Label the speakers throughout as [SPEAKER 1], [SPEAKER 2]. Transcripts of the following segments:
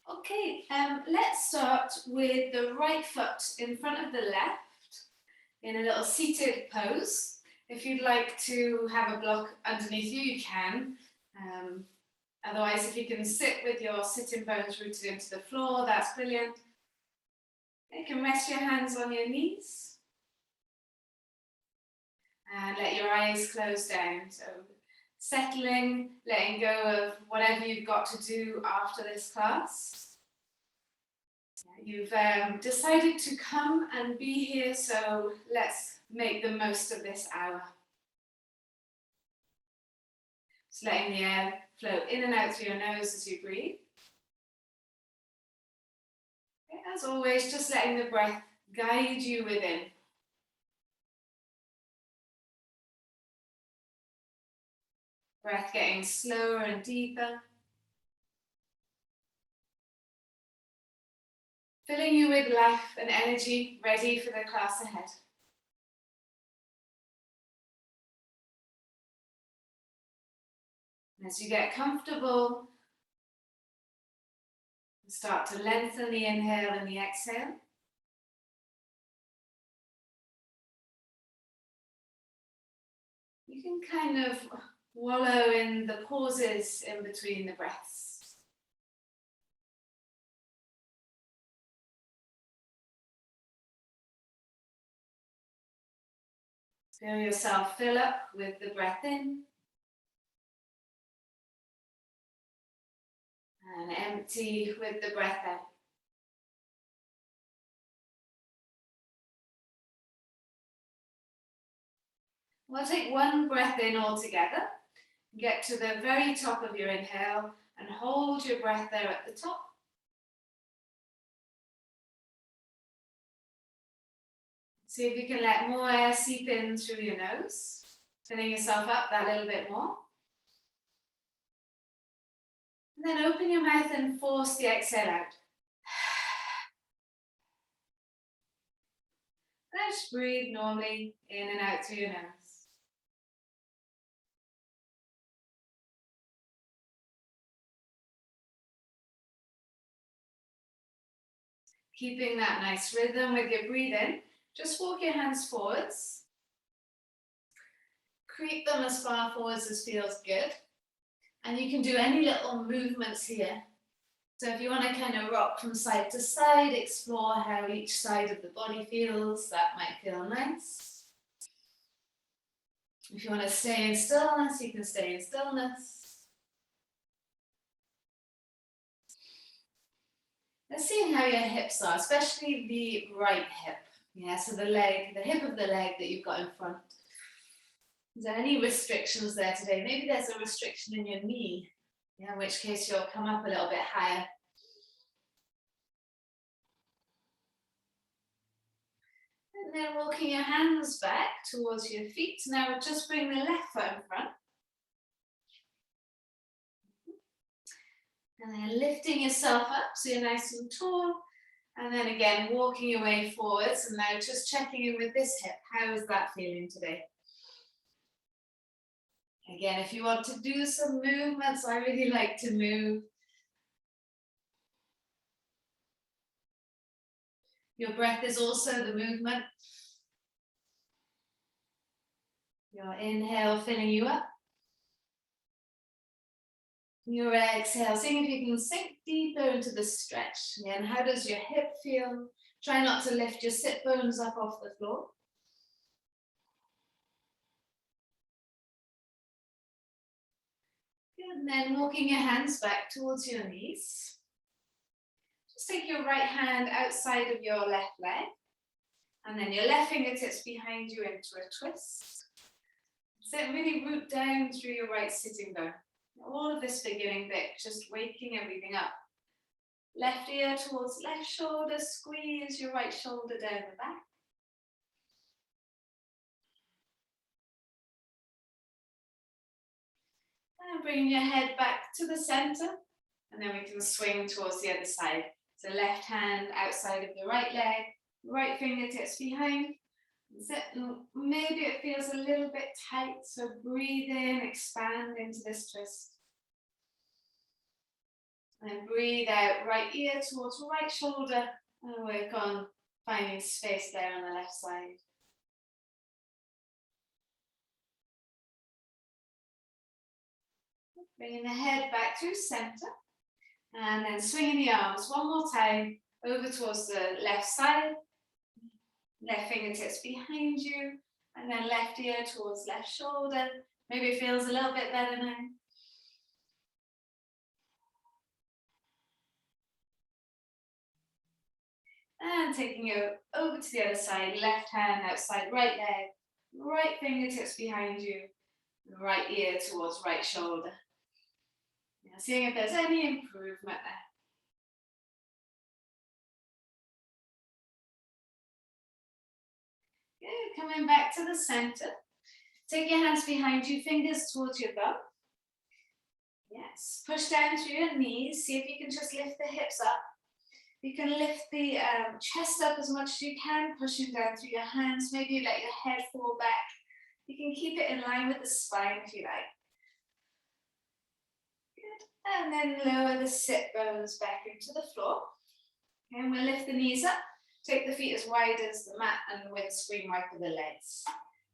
[SPEAKER 1] Okay, let's start with the right foot in front of the left in a little seated pose. If you'd like to have a block underneath you, you can. Otherwise, if you can sit with your sitting bones rooted into the floor, that's brilliant. You can rest your hands on your knees and let your eyes close down. So settling, letting go of whatever you've got to do after this class. You've decided to come and be here, so let's make the most of this hour. Just letting the air flow in and out through your nose as you breathe. Okay, as always, just letting the breath guide you within. Breath getting slower and deeper. Filling you with life and energy, ready for the class ahead. As you get comfortable, start to lengthen the inhale and the exhale. You can kind of wallow in the pauses in between the breaths. Feel yourself fill up with the breath in and empty with the breath out. We'll take one breath in altogether. Get to the very top of your inhale and hold your breath there at the top. See if you can let more air seep in through your nose, filling yourself up that little bit more. And then open your mouth and force the exhale out. And just breathe normally in and out through your nose. Keeping that nice rhythm with your breathing, just walk your hands forwards. Creep them as far forwards as feels good. And you can do any little movements here. So if you want to kind of rock from side to side, explore how each side of the body feels, that might feel nice. If you want to stay in stillness, you can stay in stillness. Let's see how your hips are, especially the right hip. Yeah, so the hip of the leg that you've got in front. Is there any restrictions there today? Maybe there's a restriction in your knee, in which case you'll come up a little bit higher. And then walking your hands back towards your feet. Now just bring the left foot in front. And then lifting yourself up so you're nice and tall. And then again, walking your way forwards. And now just checking in with this hip. How is that feeling today? Again, if you want to do some movements, I really like to move. Your breath is also the movement. Your inhale filling you up. Your exhale, seeing if you can sink deeper into the stretch. Again, how does your hip feel? Try not to lift your sit bones up off the floor. Good, and then walking your hands back towards your knees. Just take your right hand outside of your left leg. And then your left fingertips behind you into a twist. So really root down through your right sitting bone. All of this beginning bit, just waking everything up. Left ear towards left shoulder, squeeze your right shoulder down the back. And bring your head back to the center, and then we can swing towards the other side. So left hand outside of the right leg, right fingertips behind. Maybe it feels a little bit tight, so breathe in, expand into this twist. And breathe out, right ear towards right shoulder, and work on finding space there on the left side. Bringing the head back through center, and then swinging the arms one more time over towards the left side, left fingertips behind you, and then left ear towards left shoulder. Maybe it feels a little bit better now. And taking it over to the other side, left hand outside right leg, right fingertips behind you, right ear towards right shoulder. Now seeing if there's any improvement there. Good, coming back to the center. Take your hands behind you, fingers towards your bum. Yes, push down through your knees. See if you can just lift the hips up. You can lift the chest up as much as you can, pushing down through your hands. Maybe you let your head fall back. You can keep it in line with the spine if you like. Good. And then lower the sit bones back into the floor. And we'll lift the knees up. Take the feet as wide as the mat and the windscreen wiper the legs.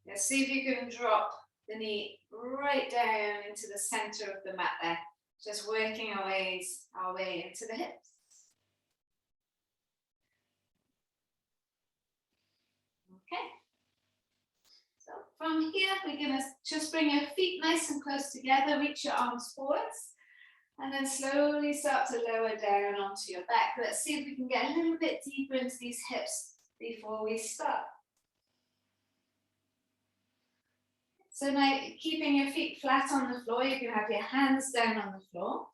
[SPEAKER 1] Now see if you can drop the knee right down into the center of the mat there. Just working our way into the hips. Okay. So from here, we're going to just bring your feet nice and close together, reach your arms forwards, and then slowly start to lower down onto your back. Let's see if we can get a little bit deeper into these hips before we start. So now, keeping your feet flat on the floor, you can have your hands down on the floor.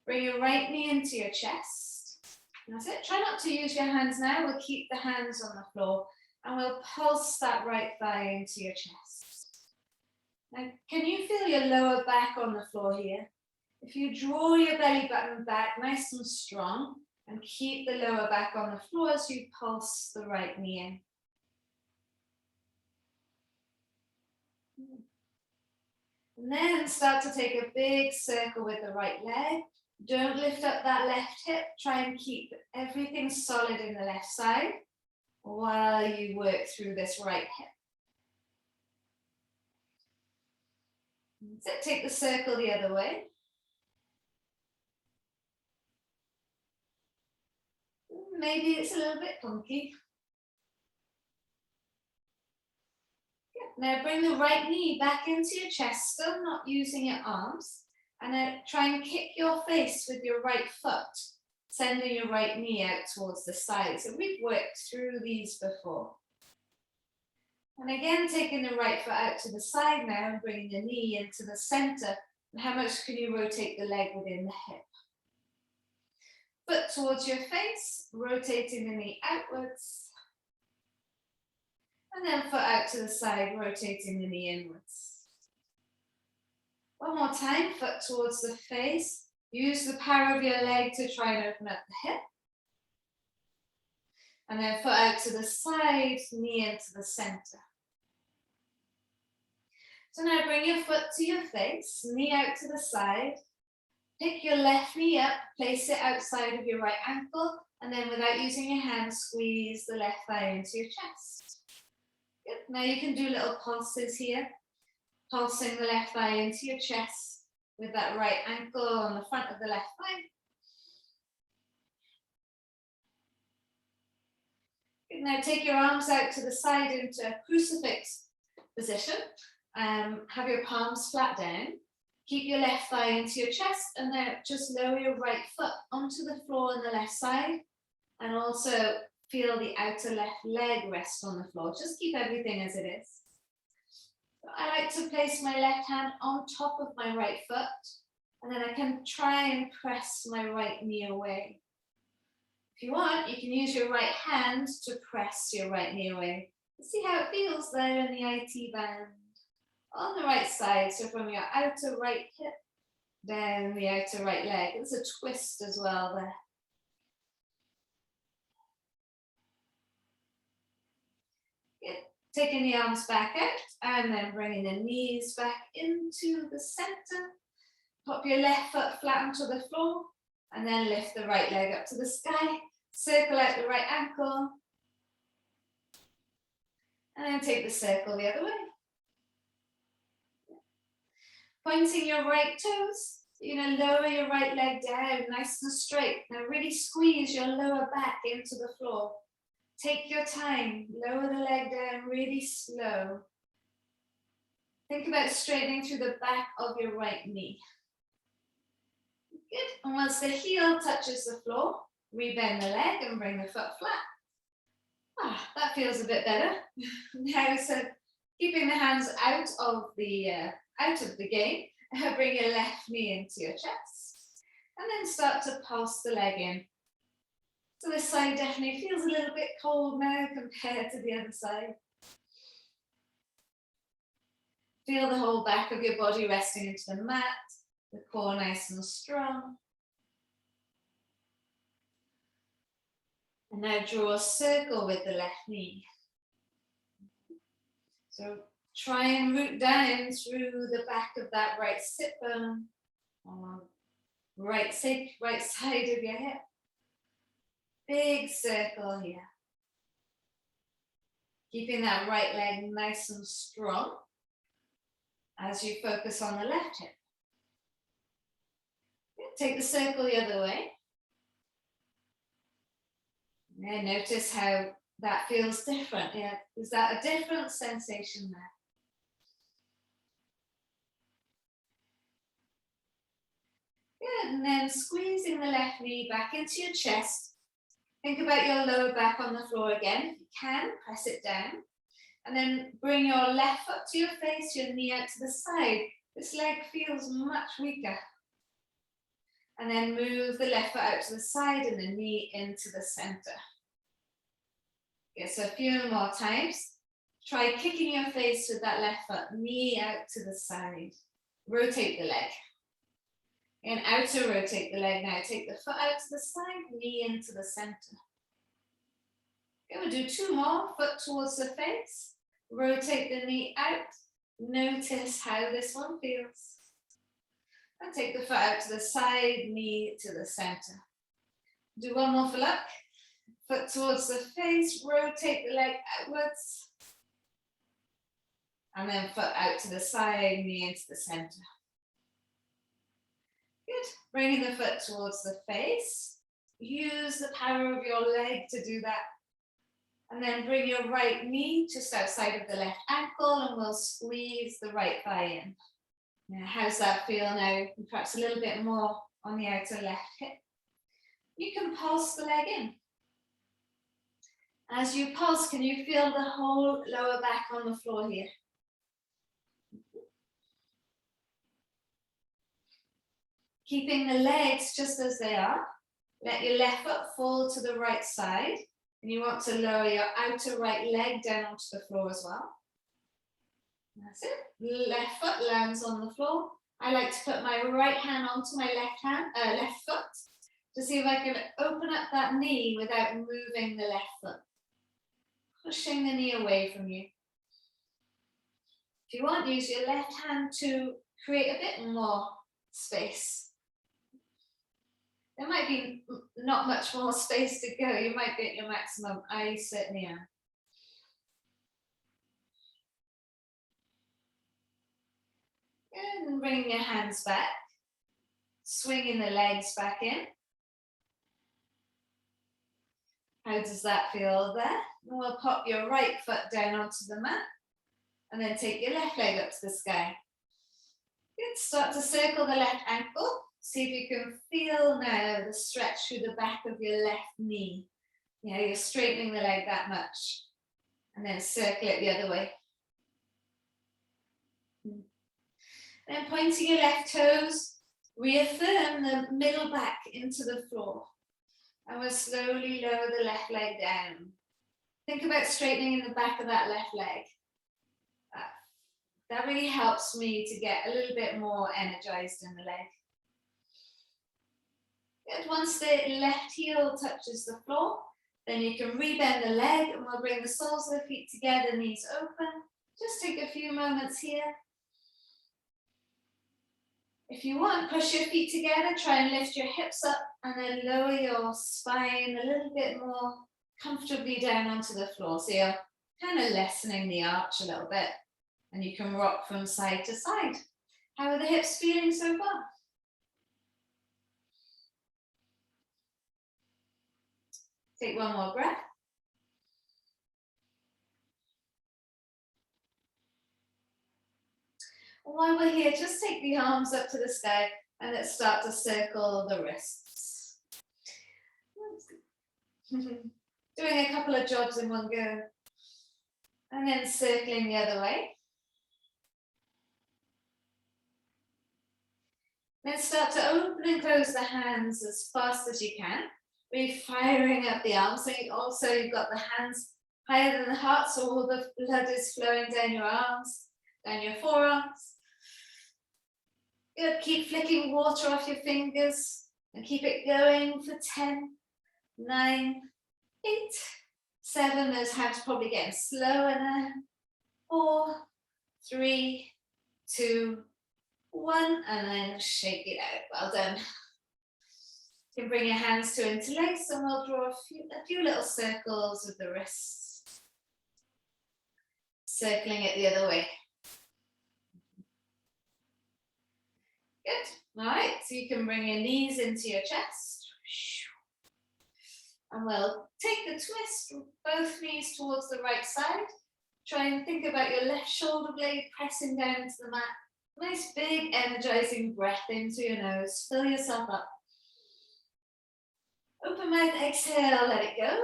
[SPEAKER 1] Bring your right knee into your chest. That's it. Try not to use your hands now. We'll keep the hands on the floor and we'll pulse that right thigh into your chest. Now, can you feel your lower back on the floor here? If you draw your belly button back nice and strong and keep the lower back on the floor as you pulse the right knee in. And then start to take a big circle with the right leg. Don't lift up that left hip. Try and keep everything solid in the left side while you work through this right hip. So take the circle the other way. Maybe it's a little bit funky. Now bring the right knee back into your chest, still not using your arms. And then try and kick your face with your right foot, sending your right knee out towards the side. So we've worked through these before. And again, taking the right foot out to the side now and bringing the knee into the center. And how much can you rotate the leg within the hip? Foot towards your face, rotating the knee outwards. And then foot out to the side, rotating the knee inwards. One more time, foot towards the face. Use the power of your leg to try and open up the hip. And then foot out to the side, knee into the center. So now bring your foot to your face, knee out to the side. Pick your left knee up, place it outside of your right ankle, and then without using your hands, squeeze the left thigh into your chest. Good. Now you can do little pulses here, pulsing the left thigh into your chest with that right ankle on the front of the left thigh. Good. Now take your arms out to the side into a crucifix position. Have your palms flat down. Keep your left thigh into your chest and then just lower your right foot onto the floor on the left side and also feel the outer left leg rest on the floor. Just keep everything as it is. So I like to place my left hand on top of my right foot and then I can try and press my right knee away. If you want, you can use your right hand to press your right knee away. See how it feels there in the IT band. On the right side, so from your outer right hip down the outer right leg. There's a twist as well there. Good. Taking the arms back out and then bringing the knees back into the center. Pop your left foot flat onto the floor And then lift the right leg up to the sky, circle out the right ankle, and then take the circle the other way. Pointing your right toes, you're going to lower your right leg down, nice and straight. Now really squeeze your lower back into the floor. Take your time, lower the leg down really slow. Think about straightening through the back of your right knee. Good, and once the heel touches the floor, rebend the leg and bring the foot flat. That feels a bit better. Now, so keeping the hands out of the game, bring your left knee into your chest, and then start to pulse the leg in. So this side definitely feels a little bit cold now compared to the other side. Feel the whole back of your body resting into the mat, the core nice and strong. And now draw a circle with the left knee. So try and root down through the back of that right sit bone, right side of your hip. Big circle here. Keeping that right leg nice and strong as you focus on the left hip. Take the circle the other way. And notice how that feels different. Yeah, is that a different sensation there? Good, and then squeezing the left knee back into your chest. Think about your lower back on the floor again. If you can, press it down. And then bring your left foot to your face, your knee out to the side. This leg feels much weaker. And then move the left foot out to the side and the knee into the center. Okay, so a few more times. Try kicking your face with that left foot, knee out to the side. Rotate the leg. And outer rotate the leg now. Take the foot out to the side, knee into the center. Okay, we'll do two more. Foot towards the face. Rotate the knee out. Notice how this one feels. And take the foot out to the side, knee to the center. Do one more for luck. Foot towards the face, rotate the leg outwards. And then foot out to the side, knee into the center. Good. Bringing the foot towards the face. Use the power of your leg to do that. And then bring your right knee just outside of the left ankle and we'll squeeze the right thigh in. Now, how's that feel now? Perhaps a little bit more on the outer left hip. You can pulse the leg in. As you pulse, can you feel the whole lower back on the floor here? Keeping the legs just as they are. Let your left foot fall to the right side. And you want to lower your outer right leg down onto the floor as well. That's it. Left foot lands on the floor. I like to put my right hand onto my left foot to see if I can open up that knee without moving the left foot. Pushing the knee away from you. If you want, use your left hand to create a bit more space. There might be not much more space to go. You might be at your maximum. I certainly am. Good, and bringing your hands back. Swinging the legs back in. How does that feel there? And we'll pop your right foot down onto the mat. And then take your left leg up to the sky. Good, start to circle the left ankle. See if you can feel now the stretch through the back of your left knee. Yeah, you're straightening the leg that much. And then circle it the other way. Then pointing your left toes, reaffirm the middle back into the floor. And we'll slowly lower the left leg down. Think about straightening in the back of that left leg. That really helps me to get a little bit more energized in the leg. Good. Once the left heel touches the floor, then you can rebend the leg and we'll bring the soles of the feet together, knees open. Just take a few moments here. If you want, push your feet together, try and lift your hips up and then lower your spine a little bit more comfortably down onto the floor. So you're kind of lessening the arch a little bit and you can rock from side to side. How are the hips feeling so far? Take one more breath. While we're here, just take the arms up to the sky and let's start to circle the wrists. Doing a couple of jobs in one go. And then circling the other way. Then start to open and close the hands as fast as you can. Really firing up the arms. So you've got the hands higher than the heart, so all the blood is flowing down your arms, down your forearms. Good, keep flicking water off your fingers and keep it going for 10, 9, 8, 7, those hands probably getting slower now. 4, 3, 2, 1, and then shake it out. Well done. You can bring your hands to interlace and we'll draw a few little circles with the wrists. Circling it the other way. Good. All right, so you can bring your knees into your chest. And we'll take the twist, both knees towards the right side. Try and think about your left shoulder blade pressing down into the mat. Nice big energizing breath into your nose. Fill yourself up. Open mouth, exhale, let it go.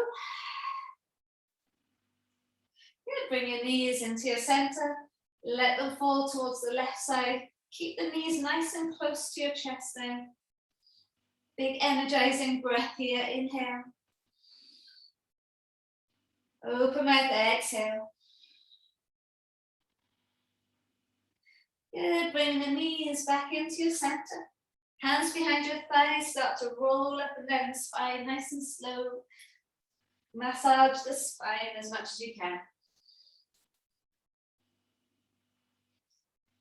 [SPEAKER 1] Good, bring your knees into your center. Let them fall towards the left side. Keep the knees nice and close to your chest now. Big energizing breath here, inhale. Open mouth, exhale. Good, bring the knees back into your center. Hands behind your thighs, start to roll up and down the spine, nice and slow. Massage the spine as much as you can.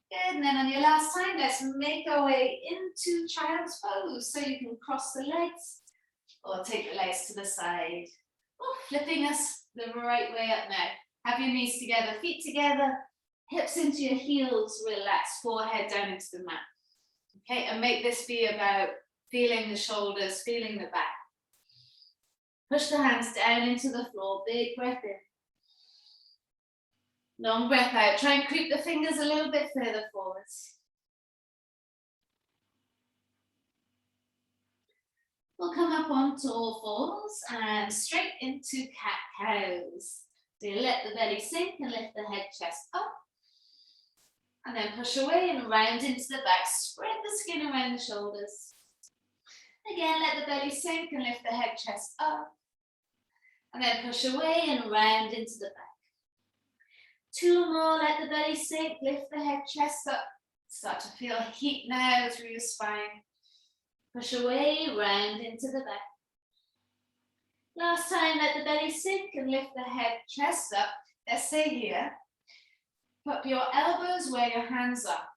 [SPEAKER 1] Good, and then on your last time, let's make our way into child's pose. So you can cross the legs or take the legs to the side. Oh, flipping us the right way up now. Have your knees together, feet together, hips into your heels, relax, forehead down into the mat. Okay, and make this be about feeling the shoulders, feeling the back. Push the hands down into the floor, big breath in. Long breath out. Try and creep the fingers a little bit further forwards. We'll come up onto all fours and straight into cat-cows. So you let the belly sink and lift the head, chest up. And then push away and round into the back. Spread the skin around the shoulders. Again, let the belly sink and lift the head, chest up. And then push away and round into the back. 2 more, let the belly sink, lift the head, chest up. Start to feel heat now through your spine. Push away, round into the back. Last time, let the belly sink and lift the head, chest up. Let's stay here. Put your elbows where your hands are.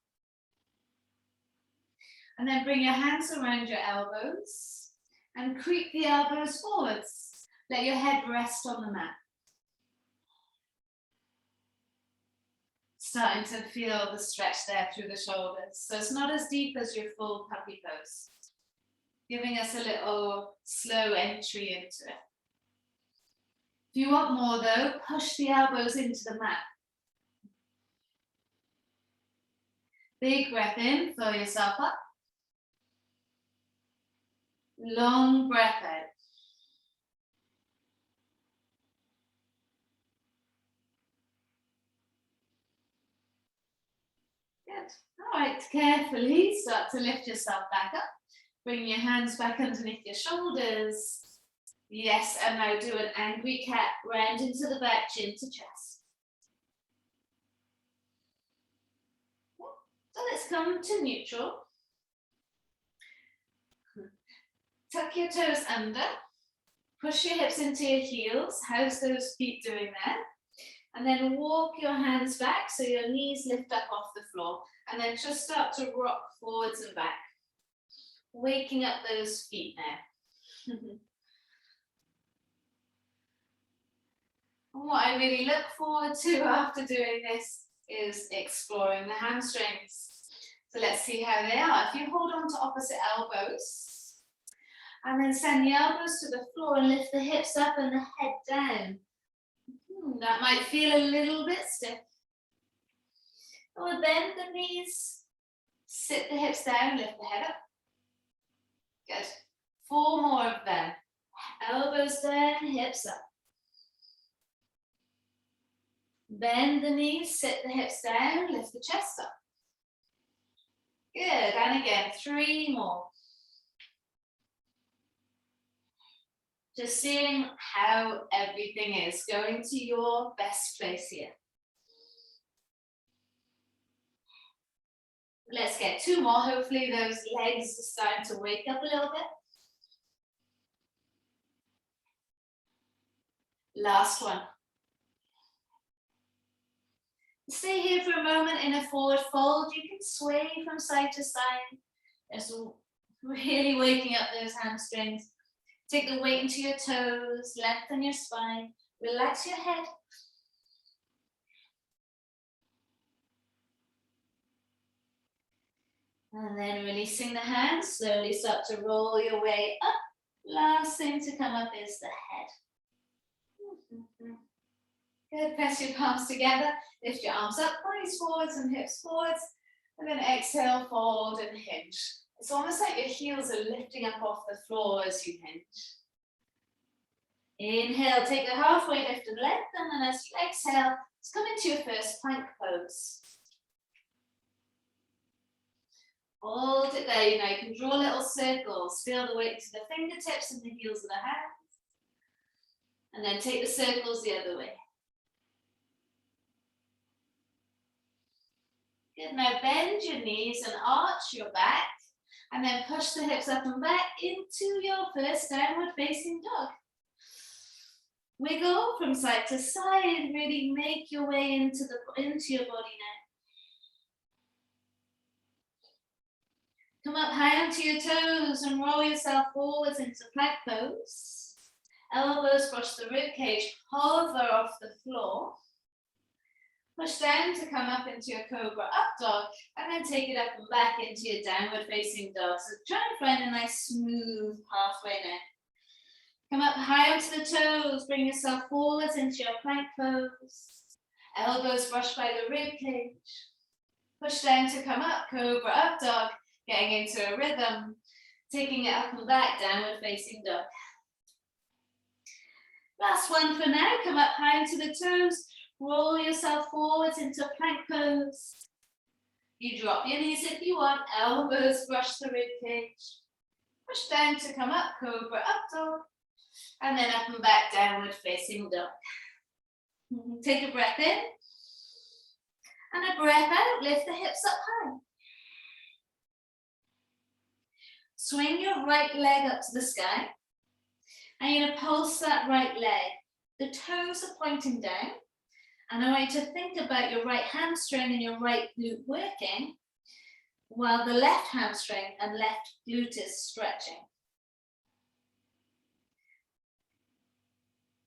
[SPEAKER 1] And then bring your hands around your elbows and creep the elbows forwards. Let your head rest on the mat. Starting to feel the stretch there through the shoulders. So it's not as deep as your full puppy pose. Giving us a little slow entry into it. If you want more though, push the elbows into the mat. Big breath in, fill yourself up. Long breath out. Good. All right, carefully start to lift yourself back up. Bring your hands back underneath your shoulders. Yes, and now do an angry cat, round into the back, chin to chest. So let's come to neutral. Tuck your toes under. Push your hips into your heels. How's those feet doing there? And then walk your hands back so your knees lift up off the floor. And then just start to rock forwards and back, waking up those feet now. And what I really look forward to after doing this is exploring the hamstrings. So let's see how they are. If you hold on to opposite elbows, and then send the elbows to the floor and lift the hips up and the head down. That might feel a little bit stiff. Or bend the knees, sit the hips down, lift the head up. Good. 4 more of them. Elbows down, hips up. Bend the knees, sit the hips down, lift the chest up. Good, and again, 3 more. Just seeing how everything is going to your best place here. Let's get 2 more. Hopefully those legs are starting to wake up a little bit. Last one. Stay here for a moment in a forward fold. You can sway from side to side. Just really waking up those hamstrings. Take the weight into your toes, lengthen your spine, relax your head. And then releasing the hands, slowly start to roll your way up. Last thing to come up is the head. Good, press your palms together, lift your arms up, bodies forwards and hips forwards, and then exhale, fold and hinge. It's almost like your heels are lifting up off the floor as you hinge. Inhale, take a halfway lift and lengthen, and as you exhale, let's come into your first plank pose. Hold it there, you can draw little circles, feel the weight to the fingertips and the heels of the hands, and then take the circles the other way. Good, now bend your knees and arch your back, and then push the hips up and back into your first downward facing dog. Wiggle from side to side, really make your way into your body now. Come up high onto your toes and roll yourself forwards into plank pose. Elbows brush the rib cage, hover off the floor. Push down to come up into your cobra up dog, and then take it up and back into your downward facing dog. So try and find a nice smooth pathway now. Come up high onto the toes, bring yourself forwards into your plank pose. Elbows brush by the rib cage. Push down to come up, cobra up dog, getting into a rhythm, taking it up and back, downward facing dog. Last one for now, come up high onto the toes, roll yourself forwards into plank pose. You drop your knees if you want, elbows brush the rib cage. Push down to come up, cobra up dog, and then up and back, downward facing dog. Take a breath in, and a breath out, lift the hips up high. Swing your right leg up to the sky, and you're going to pulse that right leg. The toes are pointing down, and I want you to think about your right hamstring and your right glute working, while the left hamstring and left glute is stretching.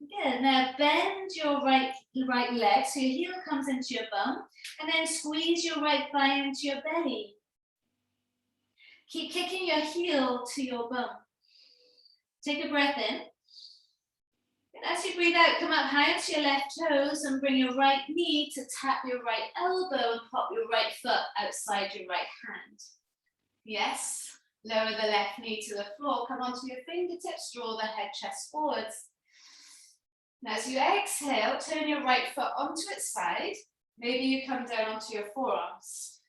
[SPEAKER 1] Good, now bend your right leg so your heel comes into your bum, and then squeeze your right thigh into your belly. Keep kicking your heel to your bum. Take a breath in. And as you breathe out, come up high onto your left toes and bring your right knee to tap your right elbow and pop your right foot outside your right hand. Yes, lower the left knee to the floor. Come onto your fingertips, draw the head, chest forwards. Now as you exhale, turn your right foot onto its side. Maybe you come down onto your forearms.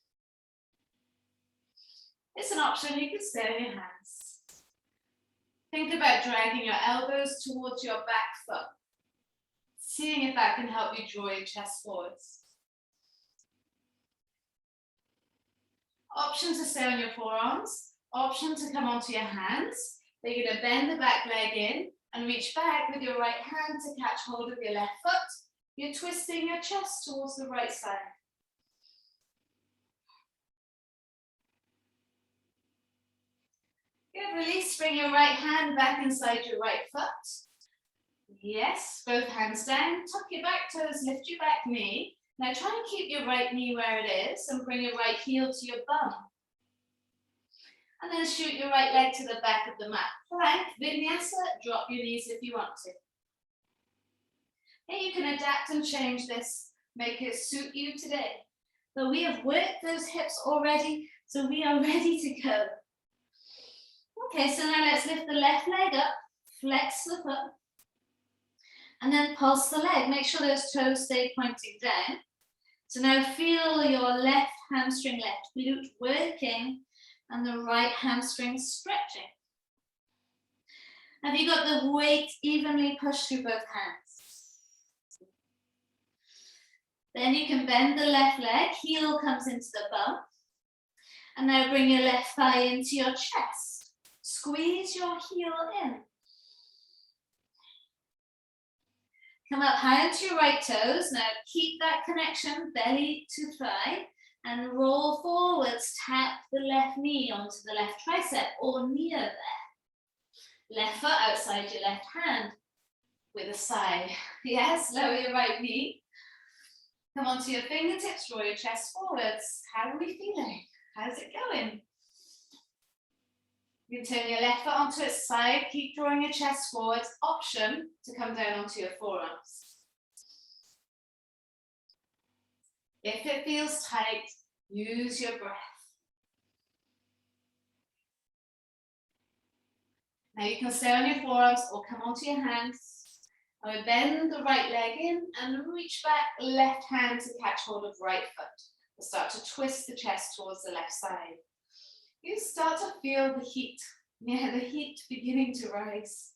[SPEAKER 1] It's an option, you can stay on your hands. Think about dragging your elbows towards your back foot. Seeing if that can help you draw your chest forwards. Option to stay on your forearms. Option to come onto your hands. Then you're going to bend the back leg in and reach back with your right hand to catch hold of your left foot. You're twisting your chest towards the right side. Good, release, bring your right hand back inside your right foot. Yes, both hands down, tuck your back toes, lift your back knee. Now try and keep your right knee where it is and bring your right heel to your bum. And then shoot your right leg to the back of the mat. Plank, vinyasa, drop your knees if you want to. Hey, you can adapt and change this, make it suit you today. But we have worked those hips already, so we are ready to go. Okay, so now let's lift the left leg up, flex the foot, and then pulse the leg. Make sure those toes stay pointing down. So now feel your left hamstring, left glute working, and the right hamstring stretching. Have you got the weight evenly pushed through both hands? Then you can bend the left leg, heel comes into the bum. And now bring your left thigh into your chest. Squeeze your heel in. Come up high onto your right toes. Now keep that connection, belly to thigh. And roll forwards, tap the left knee onto the left tricep or near there. Left foot outside your left hand with a sigh. Yes, lower your right knee. Come onto your fingertips, draw your chest forwards. How are we feeling? How's it going? You can turn your left foot onto its side, keep drawing your chest forwards. Option to come down onto your forearms. If it feels tight, use your breath. Now you can stay on your forearms or come onto your hands. And we bend the right leg in and reach back, left hand to catch hold of right foot. We'll start to twist the chest towards the left side. You start to feel the heat. Yeah, the heat beginning to rise.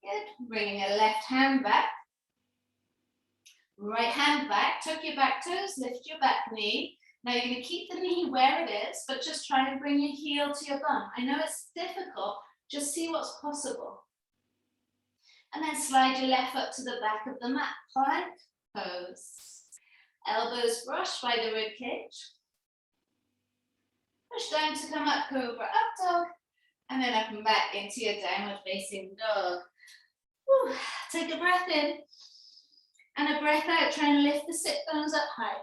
[SPEAKER 1] Good. Bringing your left hand back. Right hand back, tuck your back toes, lift your back knee. Now you're going to keep the knee where it is, but just try and bring your heel to your bum. I know it's difficult, just see what's possible. And then slide your left foot to the back of the mat, plank pose. Elbows brush by the rib cage. Push down to come up, cobra, up dog, and then up and back into your downward facing dog. Whew. Take a breath in. And a breath out, try and lift the sit bones up high.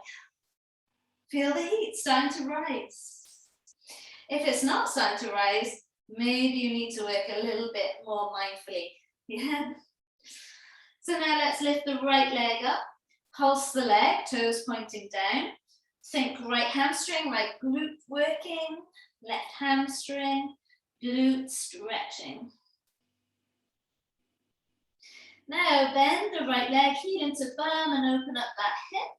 [SPEAKER 1] Feel the heat starting to rise. If it's not starting to rise, maybe you need to work a little bit more mindfully. Yeah. So now let's lift the right leg up, pulse the leg, toes pointing down. Think right hamstring, right glute working, left hamstring, glute stretching. Now bend the right leg, heel into bum and open up that hip.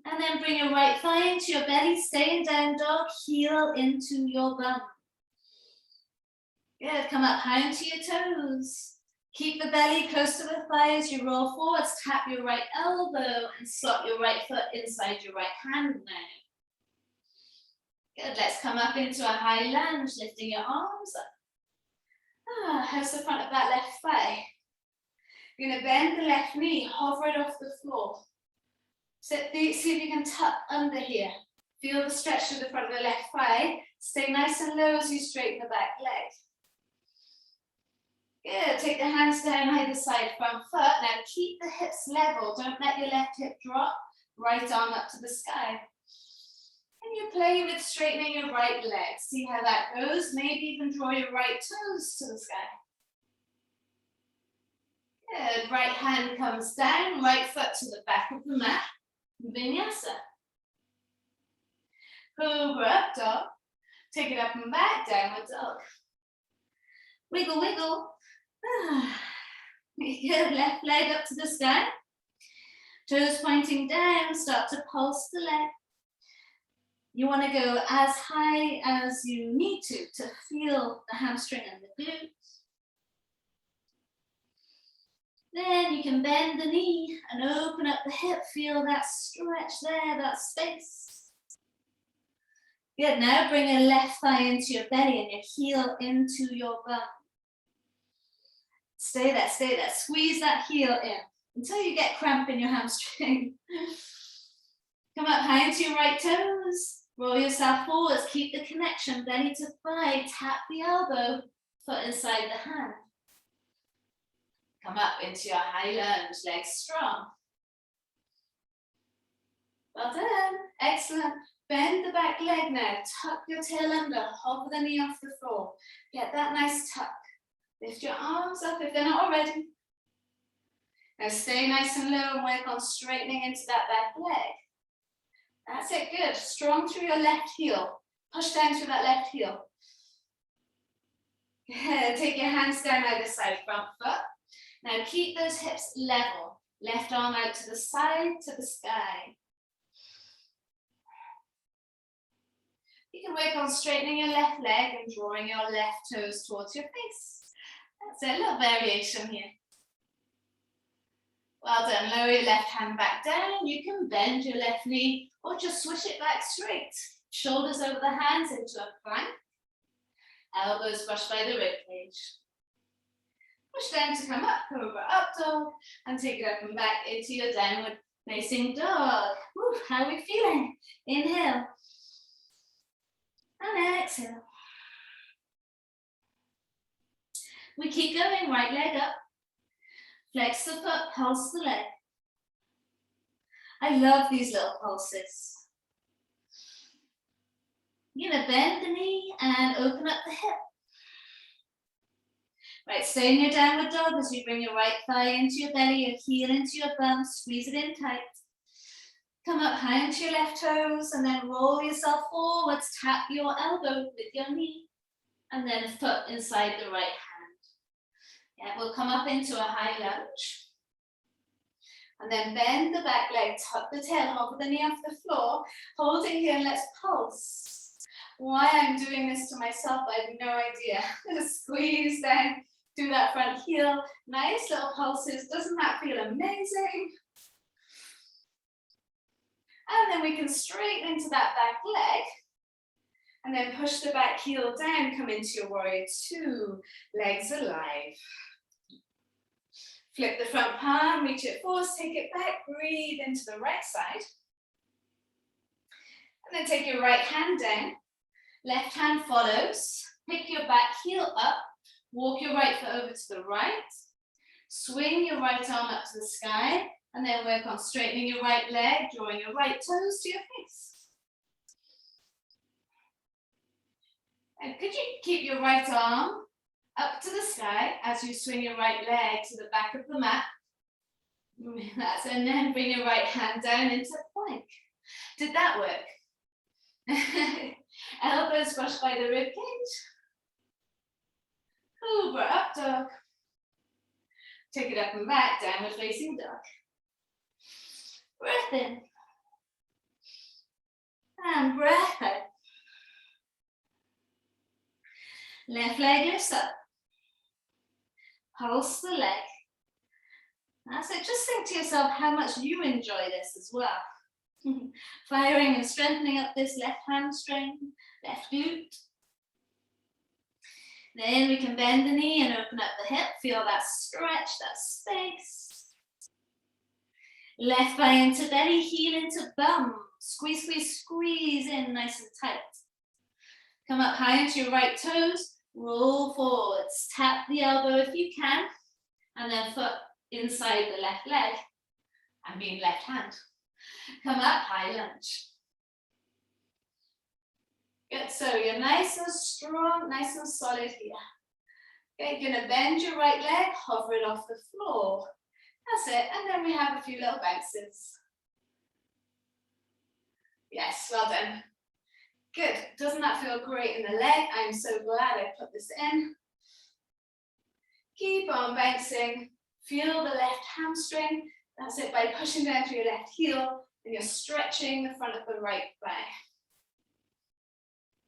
[SPEAKER 1] And then bring your right thigh into your belly, stay in down dog, heel into your bum. Good, come up high onto your toes. Keep the belly close to the thighs, you roll forwards, tap your right elbow and slot your right foot inside your right hand now. Good, let's come up into a high lunge, lifting your arms up. How's the front of that left thigh? You're going to bend the left knee, hover it off the floor. See if you can tuck under here. Feel the stretch to the front of the left thigh. Stay nice and low as you straighten the back leg. Good, take the hands down either side, front foot. Now keep the hips level. Don't let your left hip drop. Right arm up to the sky. And you play with straightening your right leg. See how that goes. Maybe even draw your right toes to the sky. Good. Right hand comes down, right foot to the back of the mat. Vinyasa. Cobra up dog. Take it up and back, downward dog. Wiggle, wiggle. Good. Left leg up to the sky. Toes pointing down. Start to pulse the leg. You want to go as high as you need to feel the hamstring and the glutes. Then you can bend the knee and open up the hip. Feel that stretch there, that space. Good, now bring your left thigh into your belly and your heel into your bum. Stay there, stay there. Squeeze that heel in until you get cramp in your hamstring. Come up high into your right toes. Roll yourself forwards. Keep the connection. Belly to thigh. Tap the elbow. Foot inside the hand. Come up into your high lunge. Legs strong. Well done. Excellent. Bend the back leg now. Tuck your tail under. Hover the knee off the floor. Get that nice tuck. Lift your arms up if they're not already. Now stay nice and low and work on straightening into that back leg. That's it, good. Strong through your left heel. Push down through that left heel. Good. Take your hands down either side, front foot. Now keep those hips level. Left arm out to the side, to the sky. You can work on straightening your left leg and drawing your left toes towards your face. That's it, a little variation here. Well done, lower your left hand back down. You can bend your left knee or just swish it back straight. Shoulders over the hands into a plank. Elbows brushed by the rib cage. Push down to come up, cobra, up dog, and take it up and back into your downward facing dog. Woo, how are we feeling? Inhale. And exhale. We keep going, right leg up. Flex the foot, pulse the leg. I love these little pulses. You're gonna bend the knee and open up the hip. Right, stay in your downward dog as you bring your right thigh into your belly, your heel into your bum, squeeze it in tight. Come up high into your left toes and then roll yourself forwards, tap your elbow with your knee and then foot inside the right hand. Yeah, we'll come up into a high lunge. And then bend the back leg, tuck the tail, hover the knee off the floor, holding here and let's pulse. Why I'm doing this to myself, I have no idea. Just squeeze down, do that front heel. Nice little pulses, doesn't that feel amazing? And then we can straighten into that back leg. And then push the back heel down, come into your warrior two, legs alive. Flip the front palm, reach it forwards, take it back, breathe into the right side. And then take your right hand down, left hand follows, pick your back heel up, walk your right foot over to the right, swing your right arm up to the sky, and then work on straightening your right leg, drawing your right toes to your face. And could you keep your right arm up to the sky as you swing your right leg to the back of the mat? That's it, and then bring your right hand down into plank. Did that work? Elbows brushed by the rib cage. Cobra, up dog. Take it up and back, downward facing dog. Breath in. And breath out. Left leg lifts up. Pulse the leg. That's it. Just think to yourself how much you enjoy this as well. Firing and strengthening up this left hamstring, left glute. Then we can bend the knee and open up the hip. Feel that stretch, that space. Left thigh into belly, heel into bum. Squeeze, squeeze, squeeze in nice and tight. Come up high into your right toes. Roll forwards, tap the elbow if you can, and then foot inside the left leg, and being left hand. Come up, high lunge. Good, so you're nice and strong, nice and solid here. Okay, you're gonna bend your right leg, hover it off the floor. That's it, and then we have a few little bounces. Yes, well done. Good. Doesn't that feel great in the leg? I'm so glad I put this in. Keep on bouncing. Feel the left hamstring. That's it, by pushing down through your left heel, and you're stretching the front of the right thigh.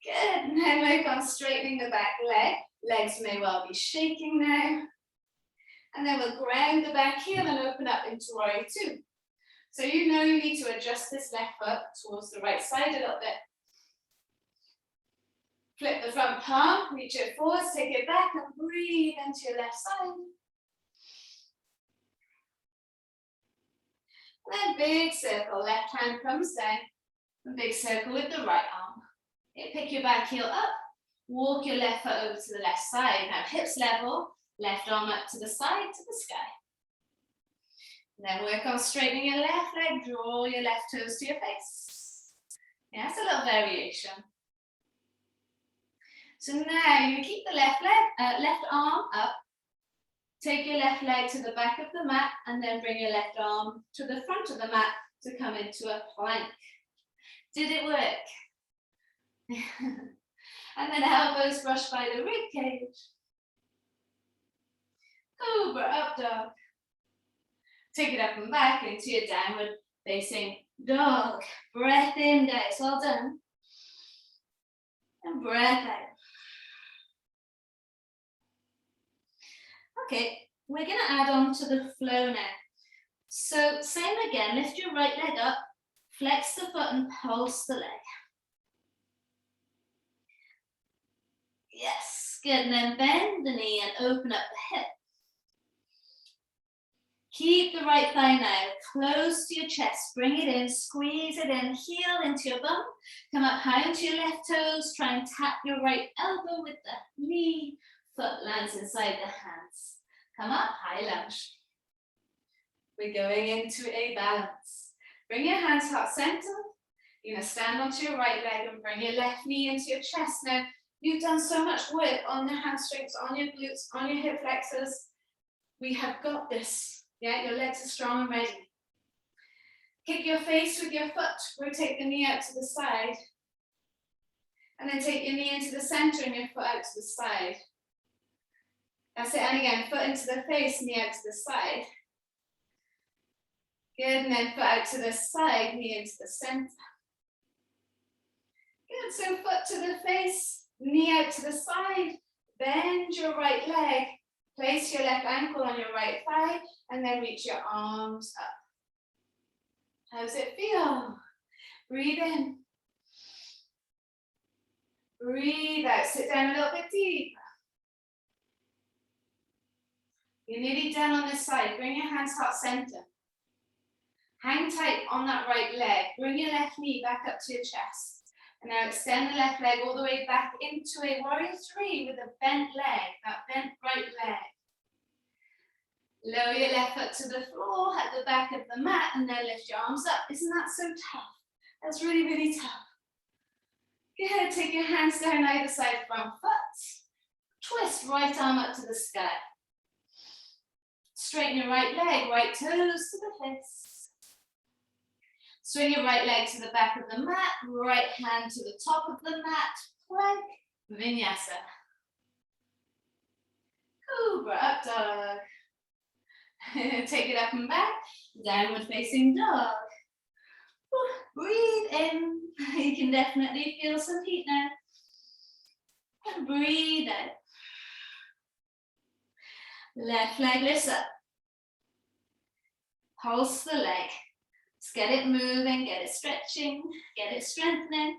[SPEAKER 1] Good. Now work on straightening the back leg. Legs may well be shaking now. And then we'll ground the back heel and open up into warrior two. So you know you need to adjust this left foot towards the right side a little bit. Flip the front palm, reach it forwards, take it back and breathe into your left side. And then big circle, left hand comes down, A big circle with the right arm. Okay, pick your back heel up, walk your left foot over to the left side. Now hips level, left arm up to the side, to the sky. Then work on straightening your left leg, draw your left toes to your face. Yeah, it's a little variation. So now you keep the left arm up, take your left leg to the back of the mat, and then bring your left arm to the front of the mat to come into a plank. Did it work? And then elbows brush by the rib cage. Cobra, up dog. Take it up and back into your downward facing dog. Breath in, guys, well done. And breath out. Okay, we're gonna add on to the flow now. So same again, lift your right leg up, flex the foot and pulse the leg. Yes, good, and then bend the knee and open up the hip. Keep the right thigh now close to your chest, bring it in, squeeze it in, heel into your bum, come up high onto your left toes, try and tap your right elbow with the knee, foot lands inside the hands. Come up, high lunge. We're going into a balance. Bring your hands heart center. You're gonna stand onto your right leg and bring your left knee into your chest. Now, you've done so much work on your hamstrings, on your glutes, on your hip flexors. We have got this. Yeah, your legs are strong and ready. Kick your face with your foot. Rotate the knee out to the side. And then take your knee into the center and your foot out to the side. That's it. And again, foot into the face, knee out to the side. Good, and then foot out to the side, knee into the center. Good, so foot to the face, knee out to the side. Bend your right leg. Place your left ankle on your right thigh and then reach your arms up. How's it feel? Breathe in. Breathe out. Sit down a little bit deeper. You're nearly done on this side. Bring your hands heart center. Hang tight on that right leg. Bring your left knee back up to your chest. And now extend the left leg all the way back into a warrior three with a bent leg, that bent right leg. Lower your left foot to the floor at the back of the mat and then lift your arms up. Isn't that so tough? That's really, really tough. Good, take your hands down either side front foot. Twist right arm up to the sky. Straighten your right leg, right toes to the face. Swing your right leg to the back of the mat, right hand to the top of the mat, plank, vinyasa. Cobra, up dog. Take it up and back, downward facing dog. Breathe in. You can definitely feel some heat now. And breathe out. Left leg lifts up. Pulse the leg. Let's get it moving, get it stretching, get it strengthening.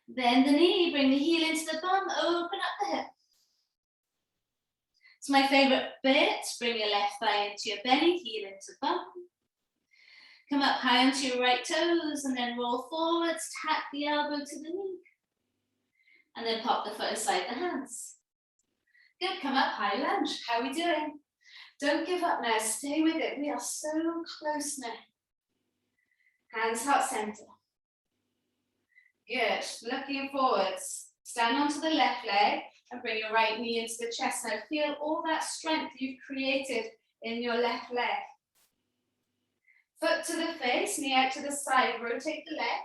[SPEAKER 1] Bend the knee, bring the heel into the bum, open up the hip. It's my favorite bit. Bring your left thigh into your belly, heel into bum. Come up high onto your right toes and then roll forwards, tap the elbow to the knee. And then pop the foot inside the hands. Good, come up, high lunge. How are we doing? Don't give up now, stay with it. We are so close now. Hands heart center. Good, looking forwards. Stand onto the left leg and bring your right knee into the chest. Now feel all that strength you've created in your left leg. Foot to the face, knee out to the side, rotate the leg.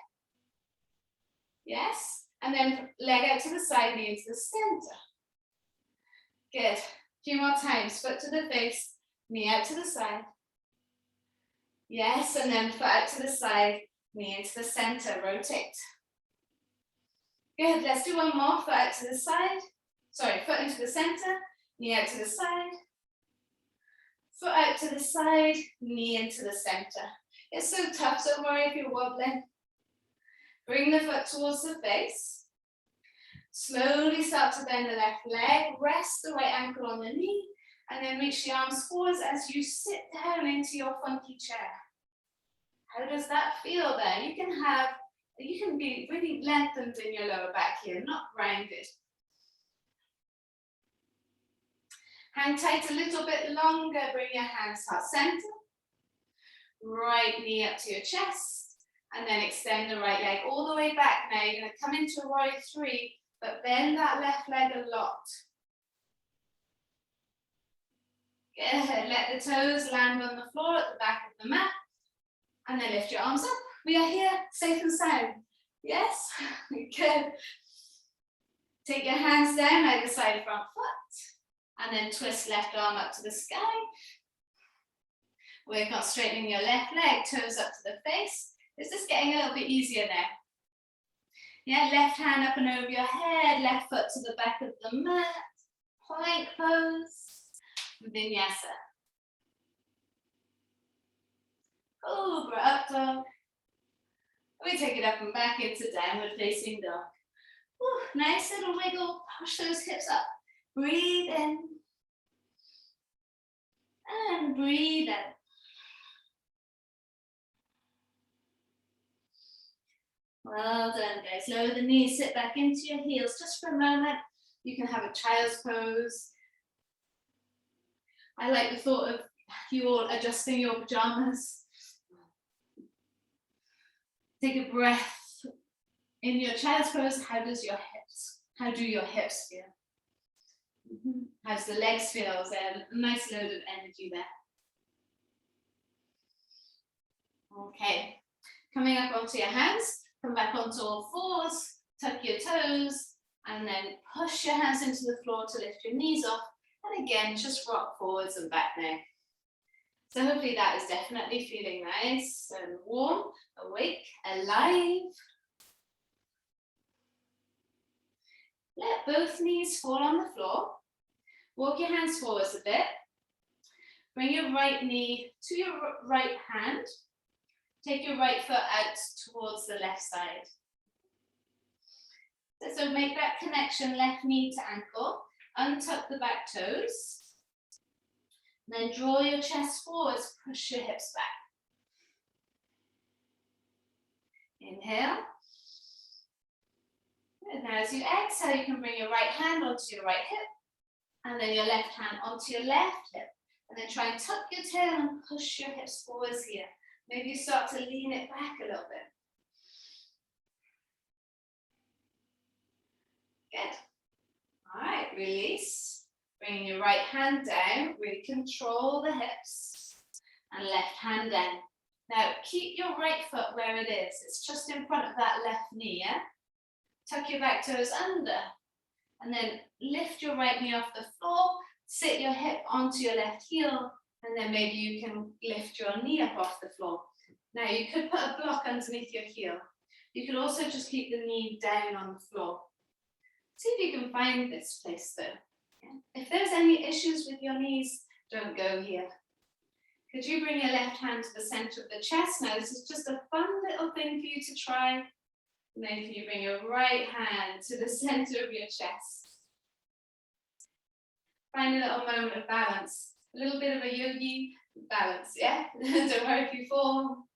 [SPEAKER 1] Yes, and then leg out to the side, knee into the center. Good. A few more times, foot to the face, knee out to the side. Yes, and then foot out to the side, knee into the center, rotate. Good, let's do one more, foot out to the side. Sorry, foot into the center, knee out to the side. Foot out to the side, knee into the center. It's so tough, don't worry if you're wobbling. Bring the foot towards the face. Slowly start to bend the left leg, rest the right ankle on the knee, and then reach the arms forwards as you sit down into your funky chair. How does that feel there? You can be really lengthened in your lower back here, not rounded. Hang tight a little bit longer, bring your hands heart center. Right knee up to your chest, and then extend the right leg all the way back. Now you're going to come into a warrior three, but bend that left leg a lot. Good. Let the toes land on the floor at the back of the mat, and then lift your arms up. We are here, safe and sound. Yes? Good. Take your hands down either side front foot, and then twist left arm up to the sky. Work on straightening your left leg, toes up to the face. It's just getting a little bit easier now. Yeah, left hand up and over your head, left foot to the back of the mat. Plank pose, vinyasa. Cobra, up dog. We take it up and back into downward facing dog. Whew, nice little wiggle, push those hips up. Breathe in. And breathe out. Well done, guys. Lower the knees, sit back into your heels just for a moment. You can have a child's pose. I like the thought of you all adjusting your pajamas. Take a breath. In your child's pose, how do your hips feel? How's the legs feel? Is there a nice load of energy there? Okay, coming up onto your hands. Come back onto all fours, tuck your toes, and then push your hands into the floor to lift your knees off. And again, just rock forwards and back now. So hopefully that is definitely feeling nice and warm, awake, alive. Let both knees fall on the floor. Walk your hands forwards a bit. Bring your right knee to your right hand. Take your right foot out towards the left side. So make that connection, left knee to ankle. Untuck the back toes. Then draw your chest forwards, push your hips back. Inhale. And now as you exhale, you can bring your right hand onto your right hip, and then your left hand onto your left hip. And then try and tuck your tail and push your hips forwards here. Maybe you start to lean it back a little bit. Good. All right, release. Bring your right hand down, really control the hips, and left hand down. Now keep your right foot where it is. It's just in front of that left knee, yeah? Tuck your back toes under, and then lift your right knee off the floor, sit your hip onto your left heel, and then maybe you can lift your knee up off the floor. Now you could put a block underneath your heel. You could also just keep the knee down on the floor. See if you can find this place though. Yeah. If there's any issues with your knees, don't go here. Could you bring your left hand to the center of the chest? Now this is just a fun little thing for you to try. And then can you bring your right hand to the center of your chest? Find a little moment of balance. A little bit of a yogi balance, yeah? Don't worry if you fall.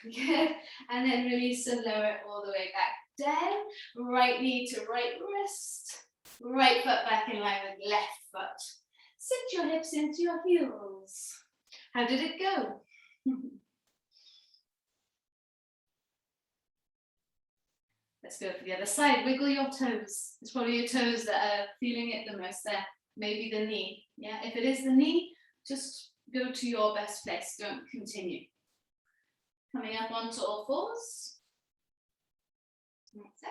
[SPEAKER 1] Good. And then release and lower it all the way back down. Right knee to right wrist. Right foot back in line with left foot. Sink your hips into your heels. How did it go? Let's go for the other side. Wiggle your toes. It's probably your toes that are feeling it the most there. Maybe the knee. Yeah, if it is the knee, just go to your best place. Don't continue. Coming up onto all fours. That's it.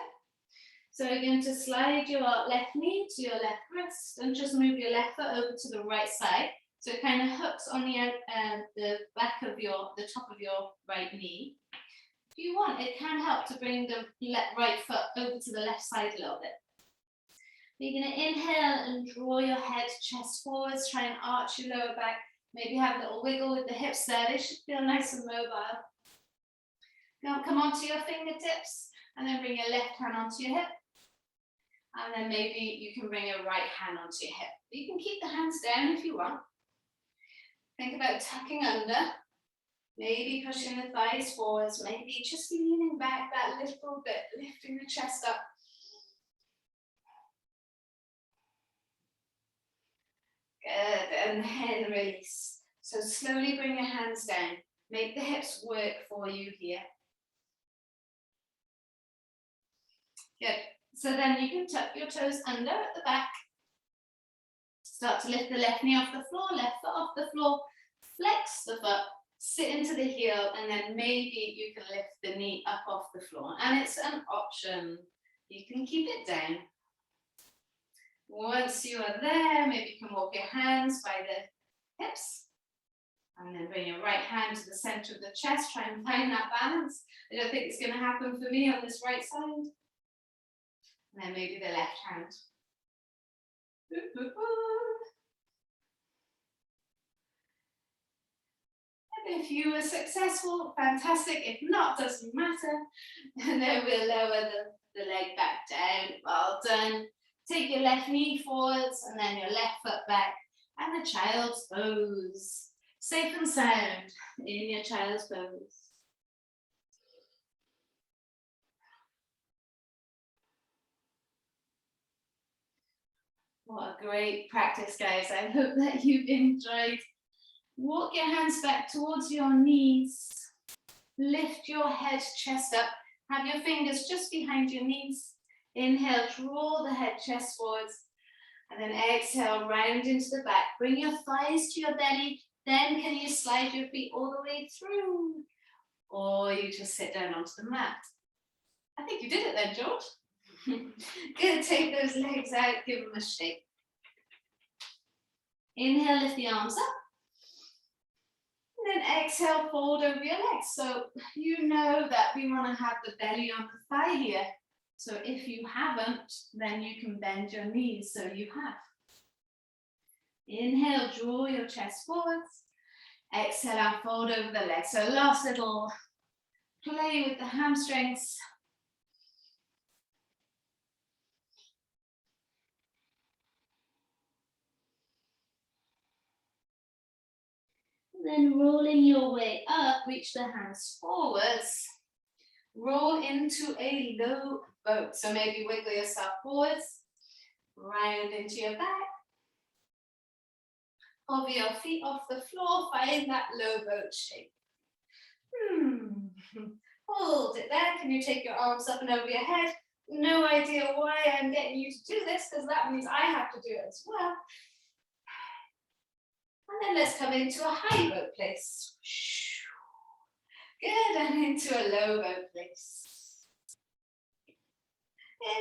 [SPEAKER 1] So you're going to slide your left knee to your left wrist and just move your left foot over to the right side. So it kind of hooks on the back of the top of your right knee. If you want, it can help to bring the right foot over to the left side a little bit. You're going to inhale and draw your head, chest forwards, try and arch your lower back. Maybe have a little wiggle with the hips there. They should feel nice and mobile. Now come onto your fingertips and then bring your left hand onto your hip. And then maybe you can bring your right hand onto your hip. You can keep the hands down if you want. Think about tucking under. Maybe pushing the thighs forwards, maybe just leaning back that little bit, lifting the chest up. Good, and then release. So slowly bring your hands down. Make the hips work for you here. Good. So then you can tuck your toes under at the back. Start to lift the left knee off the floor, left foot off the floor. Flex the foot, sit into the heel, and then maybe you can lift the knee up off the floor. And it's an option. You can keep it down. Once you are there, maybe you can walk your hands by the hips. And then bring your right hand to the center of the chest. Try and find that balance. I don't think it's going to happen for me on this right side. And then maybe the left hand. And if you were successful, fantastic. If not, doesn't matter. And then we'll lower the leg back down. Well done. Take your left knee forwards and then your left foot back. And the child's pose. Safe and sound in your child's pose. What a great practice, guys. I hope that you've enjoyed. Walk your hands back towards your knees. Lift your head, chest up. Have your fingers just behind your knees. Inhale, draw the head, chest forwards. And then exhale, round into the back. Bring your thighs to your belly. Then can you slide your feet all the way through? Or you just sit down onto the mat. I think you did it then, George. Good, take those legs out, give them a shake. Inhale, lift the arms up. And then exhale, fold over your legs. So you know that we want to have the belly on the thigh here. So if you haven't, then you can bend your knees so you have. Inhale, draw your chest forwards. Exhale and fold over the legs. So last little play with the hamstrings. Then rolling your way up, reach the hands forwards. Roll into a low boat. So maybe wiggle yourself forwards, round into your back. Hover your feet off the floor, find that low boat shape. Hold it there. Can you take your arms up and over your head? No idea why I'm getting you to do this, because that means I have to do it as well. And then let's come into a high boat place. Good, and into a low boat place.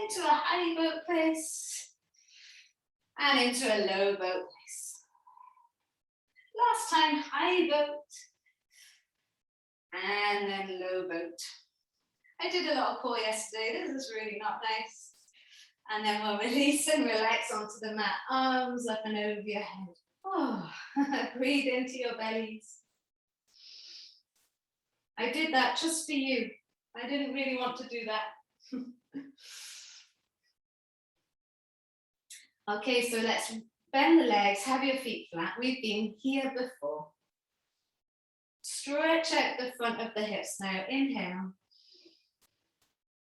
[SPEAKER 1] Into a high boat place. And into a low boat place. Last time, high boat. And then low boat. I did a lot of core yesterday. This is really not nice. And then we'll release and relax onto the mat. Arms up and over your head. Oh, breathe into your bellies. I did that just for you. I didn't really want to do that. Okay, so let's bend the legs, have your feet flat. We've been here before. Stretch out the front of the hips now. Inhale.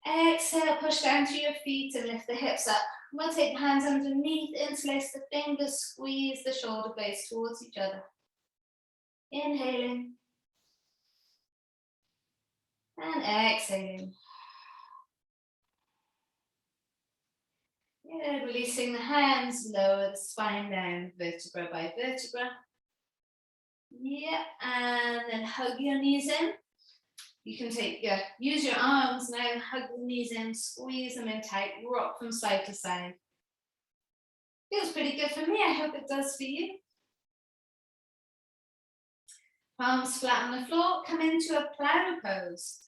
[SPEAKER 1] Exhale, push down to your feet and lift the hips up. We'll take the hands underneath, interlace the fingers, squeeze the shoulder blades towards each other. Inhaling. And exhaling. Good, releasing the hands, lower the spine down, vertebra by vertebra. Yeah, and then hug your knees in. You can use your arms now, hug the knees in, squeeze them in tight, rock from side to side. Feels pretty good for me, I hope it does for you. Palms flat on the floor, come into a plow pose.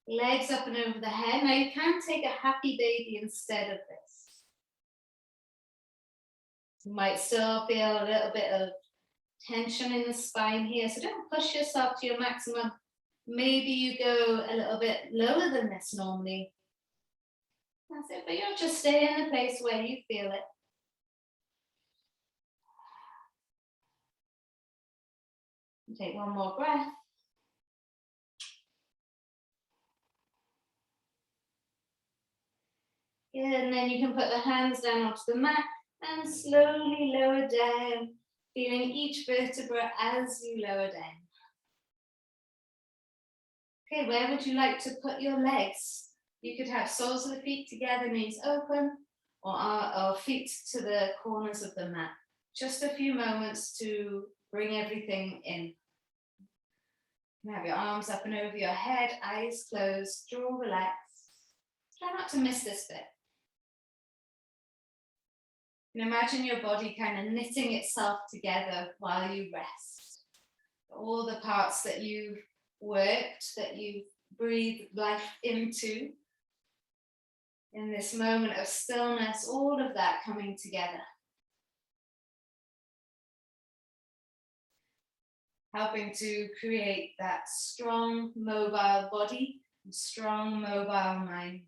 [SPEAKER 1] Legs up and over the head. Now you can take a happy baby instead of this. You might still feel a little bit of tension in the spine here, so don't push yourself to your maximum. Maybe you go a little bit lower than this normally. That's it, but you'll just stay in the place where you feel it. Take one more breath. Good, and then you can put the hands down onto the mat and slowly lower down, feeling each vertebra as you lower down. Okay, where would you like to put your legs? You could have soles of the feet together, knees open, or feet to the corners of the mat. Just a few moments to bring everything in. You have your arms up and over your head, eyes closed, jaw relaxed. Try not to miss this bit. And imagine your body kind of knitting itself together while you rest. All the parts that you've worked, that you've breathed life into, in this moment of stillness, all of that coming together. Helping to create that strong, mobile body and strong, mobile mind.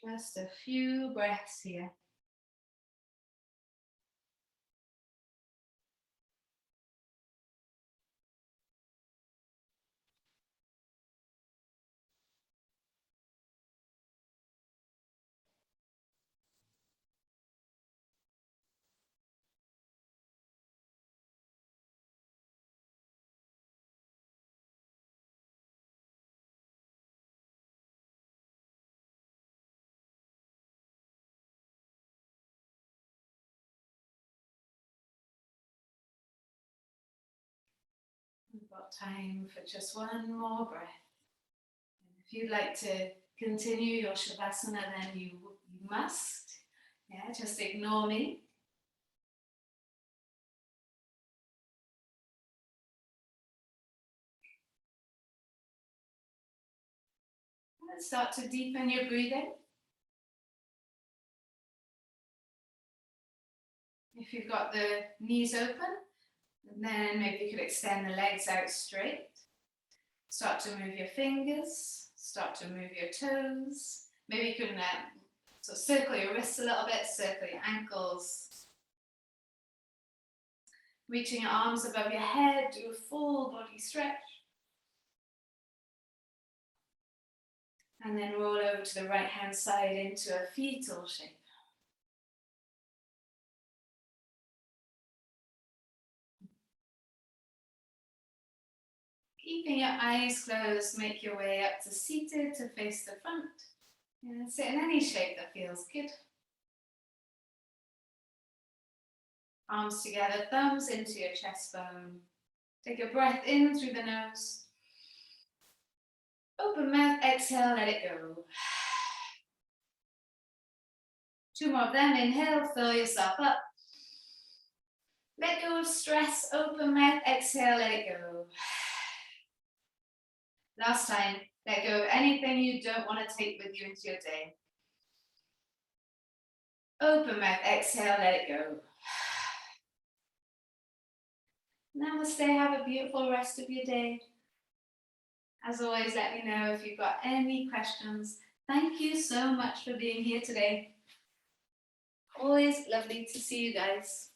[SPEAKER 1] Just a few breaths here. We've got time for just one more breath. And if you'd like to continue your Shavasana, then you must. Yeah, just ignore me. Let's start to deepen your breathing. If you've got the knees open, then maybe you could extend the legs out straight. Start to move your fingers, start to move your toes. Maybe you can sort of circle your wrists a little bit, circle your ankles. Reaching your arms above your head, do a full body stretch. And then roll over to the right hand side into a fetal shape. Keeping your eyes closed, make your way up to seated to face the front. And sit in any shape that feels good. Arms together, thumbs into your chest bone. Take a breath in through the nose. Open mouth, exhale, let it go. 2 more of them, inhale, fill yourself up. Let go of stress, open mouth, exhale, let it go. Last time, let go of anything you don't want to take with you into your day. Open mouth, exhale, let it go. Namaste, have a beautiful rest of your day. As always, let me know if you've got any questions. Thank you so much for being here today. Always lovely to see you guys.